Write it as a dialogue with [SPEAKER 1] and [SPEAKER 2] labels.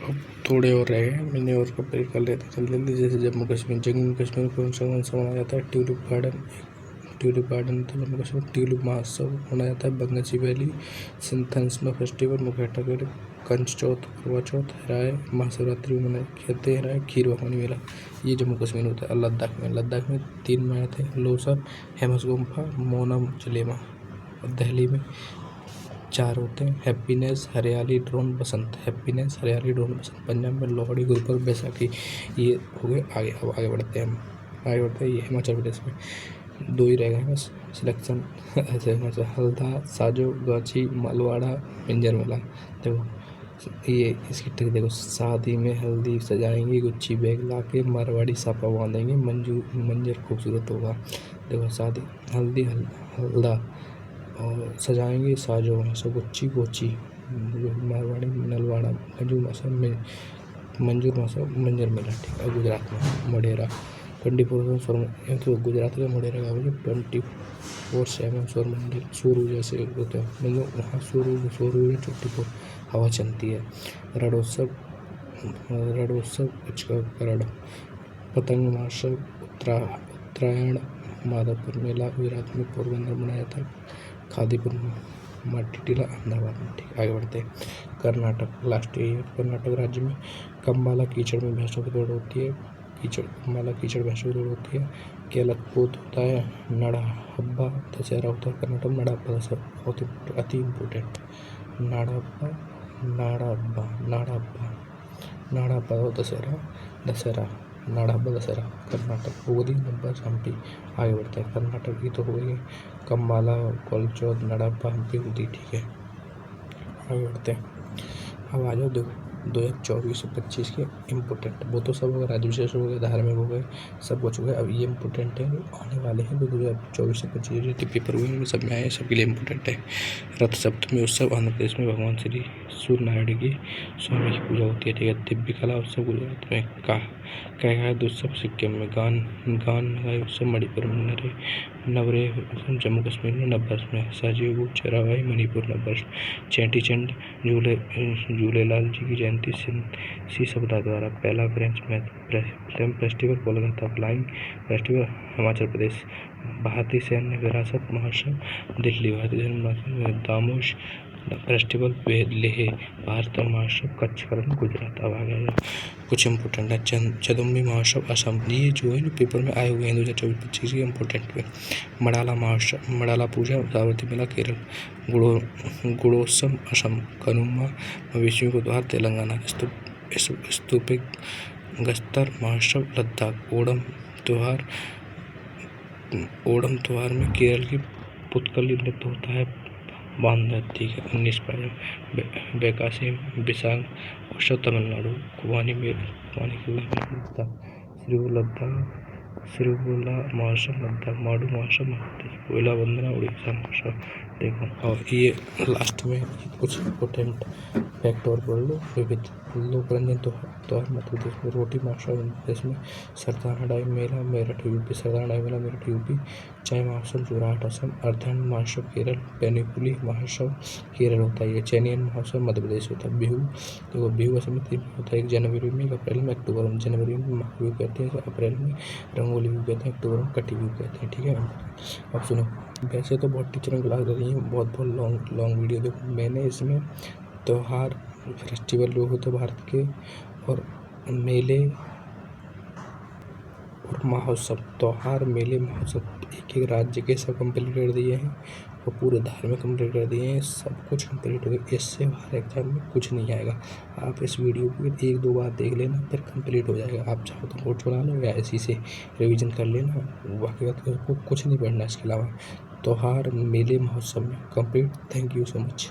[SPEAKER 1] अब थोड़े और रह गए, मैंने और कंप्लीट कर लेते जल्दी। जैसे जम्मू कश्मीर कौन सा मनाया जाता है? ट्यूलिप गार्डन तो जम्मू कश्मीर ट्यूलिप महोत्सव मनाया जाता है। बंगसी वैली सिंथन स्नो फेस्टिवल, मुखेटागढ़ कंच चौथ, करवा चौथ, राय महाशिवरात्रि मनाई कहते हैं, राय खीर भवानी मेला, ये जम्मू कश्मीर होता है। लद्दाख में 3 मनाए थे, लोसर, हेमस गुम्फा, मोनम जलेमा। और दिल्ली में 4 होते हैं, हैप्पीनेस, हरियाली, ड्रोन, बसंत। पंजाब में लोहड़ी, गुरपर्व, बैसाखी। ये हो गए आगे। अब आगे बढ़ते हैं ये हिमाचल प्रदेश में 2 ही रह गए बस सिलेक्शन ऐसे हिमाचल। हल्दा, साजो, गाची, मालवाड़ा, मिंजर मेला। देखो ये इसकी ट्रिक देखो, शादी में हल्दी सजाएंगे, गुच्ची बैग लाके, मारवाड़ी सापा बांधेंगे, मंजर खूबसूरत होगा। देखो शादी हल्दी हल्दा और सजाएंगे, साजो सब गुच्ची गोची, मारवाड़ी नलवाड़ा, मंजर मेला। ठीक है। गुजरात में मोढेरा 24/7 तो गुजरात के मोढेरा का 24/7 सौर मंदिर, सूर्य जैसे होते हैं, मतलब वहाँ सूर्य 24 हवा चलती है। रणोत्सव करण, पतंग महोत्सव, उत्तरायण, माधवपुर मेला गुजरात में, पोरबंदर मनाया था, खादीपुर, माटीटीला अहमदाबाद में। ठीक, आगे बढ़ते हैं। कर्नाटक लास्ट ईयर, कर्नाटक राज्य में कम्बाला कीचड़ में भैंसों की दौड़ होती है। केलकपोत होता है, नाड़ा हब्बा दशहरा होता है कर्नाटक में। नाड़ा हब्बा दशहरा बहुत अति इम्पोर्टेंट। नाड़ा हब्बा दशहरा कर्नाटक। उगदी नंबर हम्पी। आगे बढ़ते हैं। कर्नाटक की तो हो गई कम्बाला, कोलचौथ, नाड़ा हब्बा, हम्पी, उगदी। ठीक है, आगे बढ़ते हैं। अब आ जाओ, देखो 2024 और 25 के इम्पोर्टेंट, वो तो सब हो गए, राज्य विशेष हो गए, धार्मिक हो गए, सब हो चुके हैं। अब ये इम्पोर्टेंट है, आने वाले हैं 2024 से 25 जितने पेपर हुए हैं सब में आए, सबके लिए इम्पोर्टेंट है। रथ सप्तमी उत्सव आंध्र प्रदेश में भगवान श्री सूर्य नारायण की स्वामी की पूजा होती है। ठीक है। दिव्य कला उत्सव गुजरात में, कैगायद उत्सव सिक्किम में, गान उत्सव मणिपुर में, नवरेह उत्सव जम्मू कश्मीर में, नववर्ष में, सजीव चरावाई मणिपुर नववर्ष, चेटी चंड झूलेलाल जी की जयंती सी सप्ताह द्वारा, पहला French film festival Kolkata, flying festival Himachal Pradesh, भारतीय सैन्य विरासत महोत्सव दिल्ली, भारतीय सैन्य महोत्सव दामोश फेस्टिवल लेह, भारत महोत्सव कच्छ करण गुजरात। अब आ गया कुछ इम्पोर्टेंट है। चदुम्बी महोत्सव असम, ये जो है पेपर में आए हुए हैं 2024-25 के इम्पोर्टेंट पे। मडाला पूजा साबरमती मेला केरल, गुड़ोत्सव असम, कनुमा मवेशियों को द्वार तेलंगाना, स्तूपिक गस्तर महोत्सव लद्दाख, ओणम त्योहार में केरल की पुतकली नृत्य होता है बांधर। ठीक है। 19 बैकासी बिसांग उत्सव तमिलनाडु, कुवानी श्रीबुला महोत्सव लद्दाख, माडू महोत्सव मध्य प्रदेश, कोयला वंदना उड़ीसा महोत्सव। देखो और ये लास्ट में कुछ इम्पोर्टेंट फैक्ट और पढ़ लो। विविध लोक रंजन त्योहार मध्य प्रदेश में, रोटी महोत्सव मध्य प्रदेश में, सरदारनाडाई मेला मेरठ यूपी, चाय महोत्सव जोरहाट असम, अर्धन महोत्सव केरल, पेनीकुली महोत्सव केरल होता है। ये चैनियन महोत्सव मध्य प्रदेश होता है। बिहू, देखो बिहू असम में 3 होता है, एक जनवरी में, एक अप्रैल में, अक्टूबर में। जनवरी में महाबिहू कहते हैं, अप्रैल में रंगोली बिहू कहते हैं, अक्टूबर में कटी बिहू कहते हैं। ठीक है। अब सुनो, वैसे तो बहुत टीचरों की क्लास ले रही है, बहुत लॉन्ग वीडियो। देखो मैंने इसमें त्योहार फेस्टिवल जो होते भारत के और मेले और महोत्सव, त्योहार मेले महोत्सव एक राज्य के सब कंप्लीट कर दिए हैं और पूरे धार्मिक कंप्लीट कर दिए हैं, सब कुछ कंप्लीट हो गया। इससे हर एग्जाम में कुछ नहीं आएगा। आप इस वीडियो को 1-2 बार देख लेना, फिर कंप्लीट हो जाएगा। आप चाहो तो नोट बना लो या इसी से रिवीजन कर लेना, बाकी बात को कुछ नहीं पढ़ना इसके अलावा। त्योहार मेले महोत्सव में complete. Thank you so much.